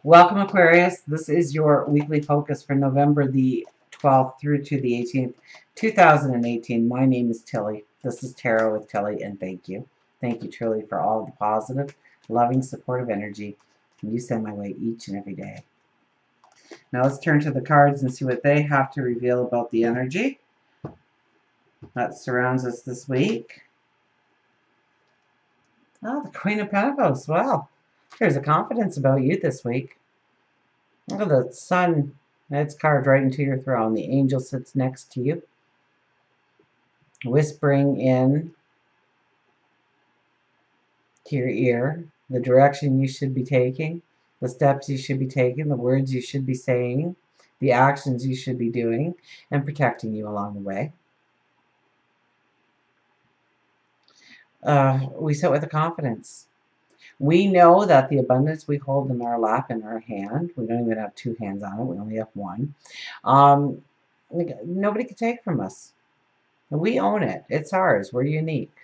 Welcome, Aquarius. This is your weekly focus for November the 12th through to the 18th, 2018. My name is Tilly. This is Tarot with Tilly, and thank you. Thank you truly for all the positive, loving, supportive energy you send my way each and every day. Now let's turn to the cards and see what they have to reveal about the energy that surrounds us this week. Oh, the Queen of Pentacles. Wow. There's a confidence about you this week. Look at the sun. That's carved right into your throne. The angel sits next to you, whispering in to your ear the direction you should be taking, the steps you should be taking, the words you should be saying, the actions you should be doing, and protecting you along the way. We sit with a confidence. We know that the abundance we hold in our lap, in our hand, we don't even have two hands on it, we only have one, nobody can take from us. We own it. It's ours. We're unique.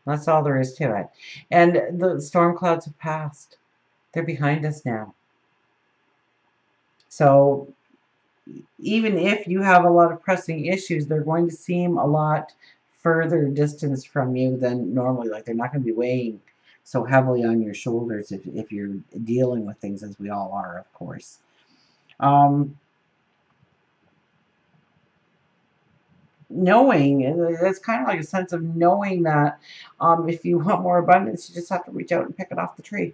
That's all there is to it. And the storm clouds have passed. They're behind us now. So even if you have a lot of pressing issues, they're going to seem a lot further distance from you than normally. Like they're not going to be weighing so heavily on your shoulders if you're dealing with things, as we all are, of course. Knowing, it's kind of like a sense of knowing that if you want more abundance, you just have to reach out and pick it off the tree,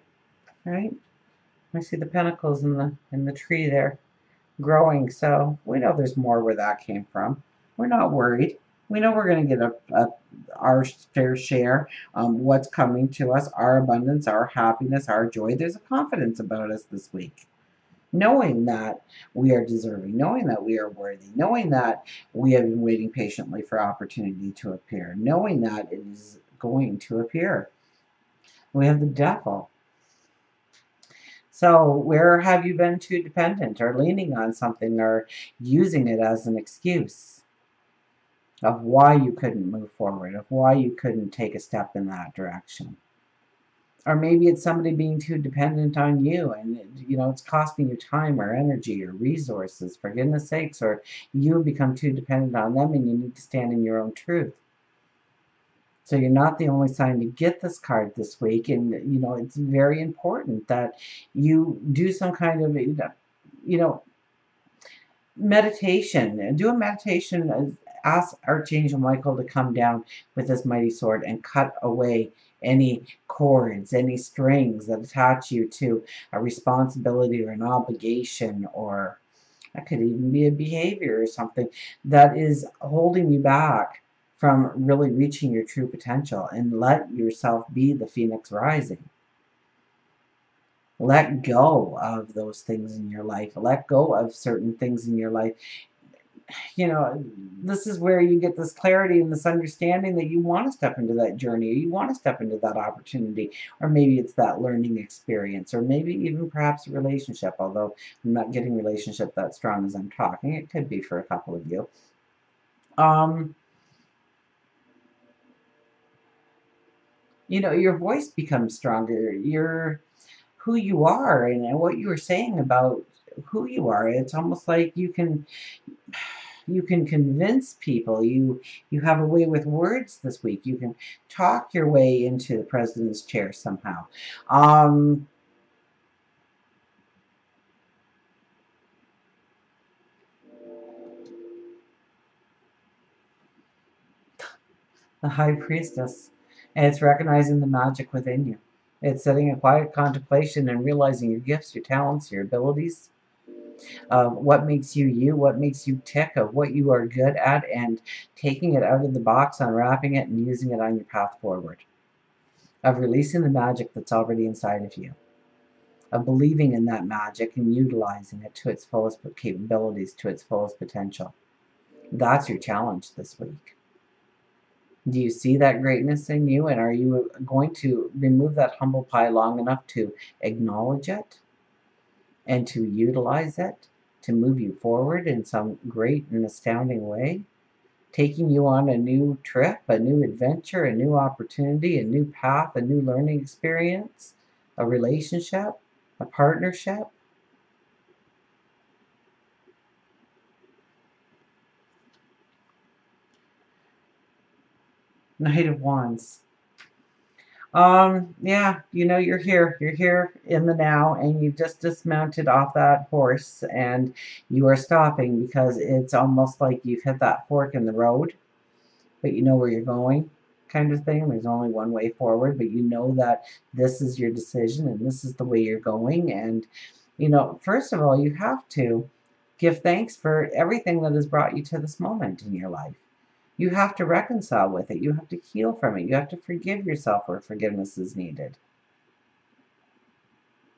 right? I see the pentacles in the tree there growing, so we know there's more where that came from. We're not worried. We know we're going to get our fair share. What's coming to us, our abundance, our happiness, our joy. There's a confidence about us this week. Knowing that we are deserving, knowing that we are worthy, knowing that we have been waiting patiently for opportunity to appear, knowing that it is going to appear. We have the devil. So where have you been too dependent or leaning on something or using it as an excuse of why you couldn't move forward, of why you couldn't take a step in that direction? Or maybe it's somebody being too dependent on you and, it's costing you time or energy or resources, for goodness sakes, or you become too dependent on them and you need to stand in your own truth. So you're not the only sign to get this card this week, and, it's very important that you do some kind of, meditation. Do a meditation. Ask Archangel Michael to come down with his mighty sword and cut away any cords, any strings that attach you to a responsibility or an obligation, or that could even be a behavior or something that is holding you back from really reaching your true potential, and let yourself be the phoenix rising. Let go of those things in your life. Let go of certain things in your life. This is where you get this clarity and this understanding that you want to step into that journey, or you want to step into that opportunity, or maybe it's that learning experience, or maybe even perhaps a relationship, although I'm not getting relationship that strong as I'm talking. It could be for a couple of you. Your voice becomes stronger. Who you are and what you were saying about who you are. It's almost like you can convince people. You have a way with words this week. You can talk your way into the president's chair somehow. The High Priestess. And it's recognizing the magic within you. It's sitting in quiet contemplation and realizing your gifts, your talents, your abilities, of what makes you you, what makes you tick, of what you are good at, and taking it out of the box, unwrapping it, and using it on your path forward. Of releasing the magic that's already inside of you. Of believing in that magic and utilizing it to its fullest capabilities, to its fullest potential. That's your challenge this week. Do you see that greatness in you, and are you going to remove that humble pie long enough to acknowledge it and to utilize it to move you forward in some great and astounding way, taking you on a new trip, a new adventure, a new opportunity, a new path, a new learning experience, a relationship, a partnership? Knight of Wands. Yeah, you're here. You're here in the now, and you've just dismounted off that horse, and you are stopping because it's almost like you've hit that fork in the road, but you know where you're going, kind of thing. There's only one way forward, but you know that this is your decision and this is the way you're going. And, first of all, you have to give thanks for everything that has brought you to this moment in your life. You have to reconcile with it. You have to heal from it. You have to forgive yourself where forgiveness is needed,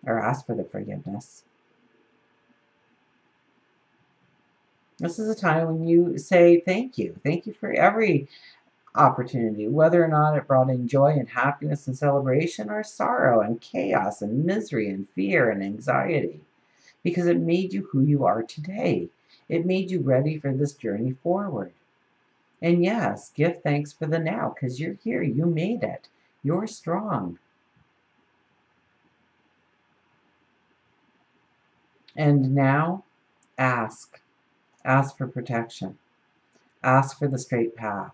or ask for the forgiveness. This is a time when you say thank you. Thank you for every opportunity, whether or not it brought in joy and happiness and celebration, or sorrow and chaos and misery and fear and anxiety, because it made you who you are today. It made you ready for this journey forward. And yes, give thanks for the now, because you're here. You made it. You're strong. And now, ask. Ask for protection. Ask for the straight path.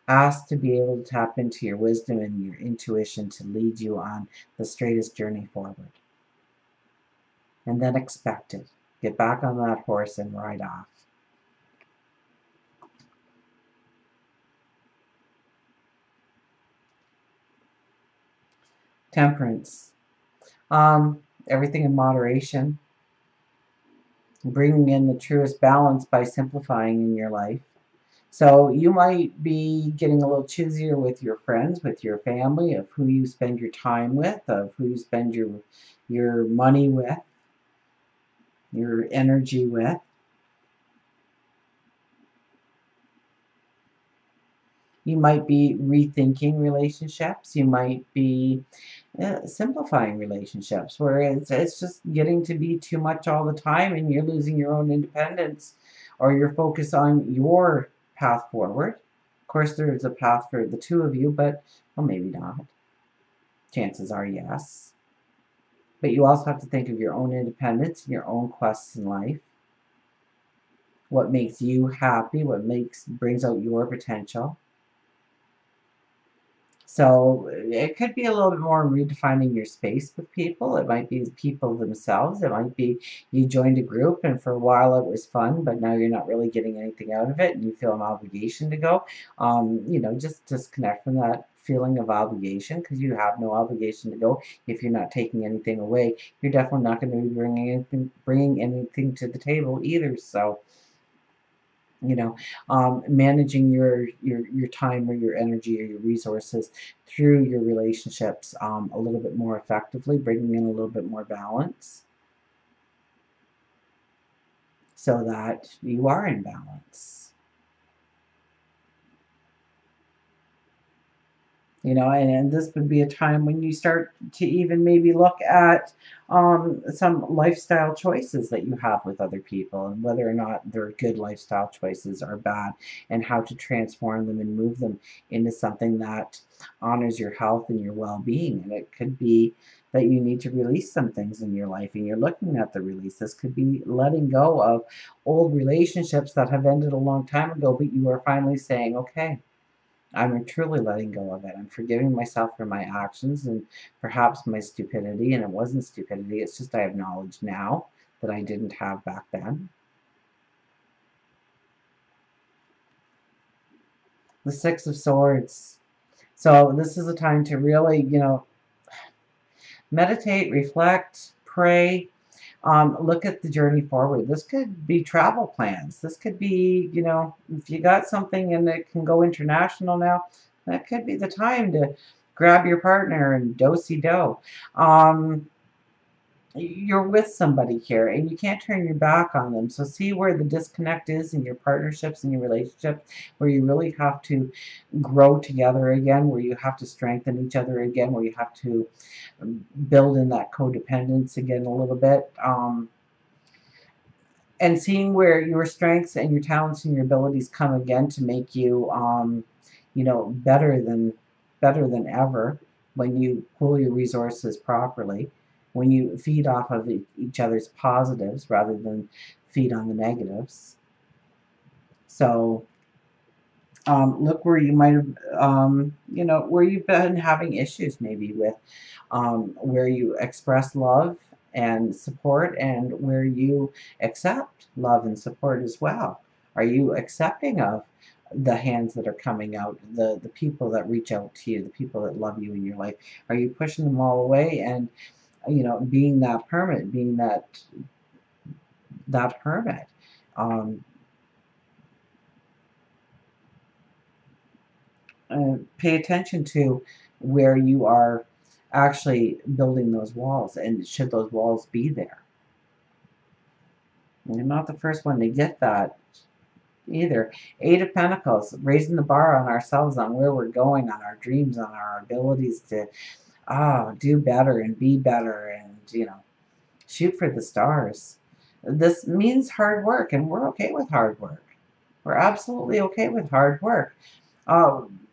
Ask to be able to tap into your wisdom and your intuition to lead you on the straightest journey forward. And then expect it. Get back on that horse and ride off. Temperance. Everything in moderation. Bringing in the truest balance by simplifying in your life. So you might be getting a little choosier with your friends, with your family, of who you spend your time with, of who you spend your money with, your energy with. You might be rethinking relationships. You might be simplifying relationships where it's just getting to be too much all the time and you're losing your own independence, or your focus on your path forward. Of course, there's a path for the two of you, but well, maybe not. Chances are yes. But you also have to think of your own independence and your own quests in life. What makes you happy? What brings out your potential? So it could be a little bit more redefining your space with people. It might be people themselves. It might be you joined a group and for a while it was fun, but now you're not really getting anything out of it and you feel an obligation to go. Just disconnect from that feeling of obligation, because you have no obligation to go if you're not taking anything away. You're definitely not going to be bringing anything to the table either. So you know managing your time or your energy or your resources through your relationships a little bit more effectively, bringing in a little bit more balance so that you are in balance. And this would be a time when you start to even maybe look at some lifestyle choices that you have with other people, and whether or not they're good lifestyle choices or bad, and how to transform them and move them into something that honors your health and your well-being. And it could be that you need to release some things in your life and you're looking at the release. This could be letting go of old relationships that have ended a long time ago, but you are finally saying, okay, I'm truly letting go of it. I'm forgiving myself for my actions and perhaps my stupidity. And it wasn't stupidity, it's just I have knowledge now that I didn't have back then. The Six of Swords. So this is a time to really, meditate, reflect, pray, look at the journey forward. This could be travel plans. This could be, if you got something and it can go international now, that could be the time to grab your partner and do-si-do. You're with somebody here and you can't turn your back on them. So see where the disconnect is in your partnerships and your relationships, where you really have to grow together again, where you have to strengthen each other again, where you have to build in that codependence again a little bit. And seeing where your strengths and your talents and your abilities come again to make you, better than ever when you pool your resources properly, when you feed off of each other's positives rather than feed on the negatives. So Look where you might have, where you've been having issues maybe with, where you express love and support, and where you accept love and support as well. Are you accepting of the hands that are coming out, the people that reach out to you, the people that love you in your life? Are you pushing them all away and, being that hermit, being that hermit? Um, Pay attention to where you are actually building those walls, and should those walls be there. You're not the first one to get that either. Eight of Pentacles, raising the bar on ourselves, on where we're going, on our dreams, on our abilities to do better and be better, and shoot for the stars. This means hard work, and we're okay with hard work. We're absolutely okay with hard work.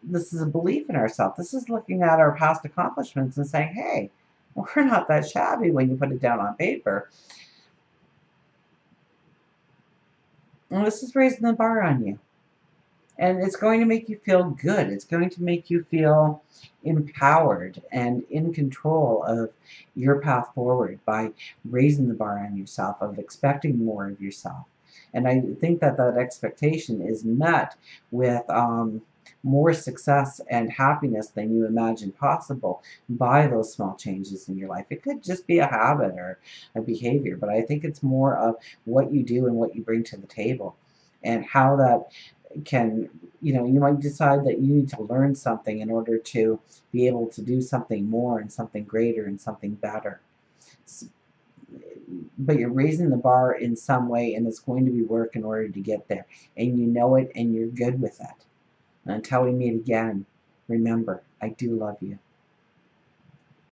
This is a belief in ourselves. This is looking at our past accomplishments and saying, hey, we're not that shabby when you put it down on paper. And this is raising the bar on you. And it's going to make you feel good. It's going to make you feel empowered and in control of your path forward by raising the bar on yourself, of expecting more of yourself. And I think that that expectation is met with more success and happiness than you imagined possible by those small changes in your life. It could just be a habit or a behavior, but I think it's more of what you do and what you bring to the table, and how that can, you might decide that you need to learn something in order to be able to do something more and something greater and something better. But you're raising the bar in some way, and it's going to be work in order to get there. And you know it, and you're good with it. And until we meet again, remember, I do love you.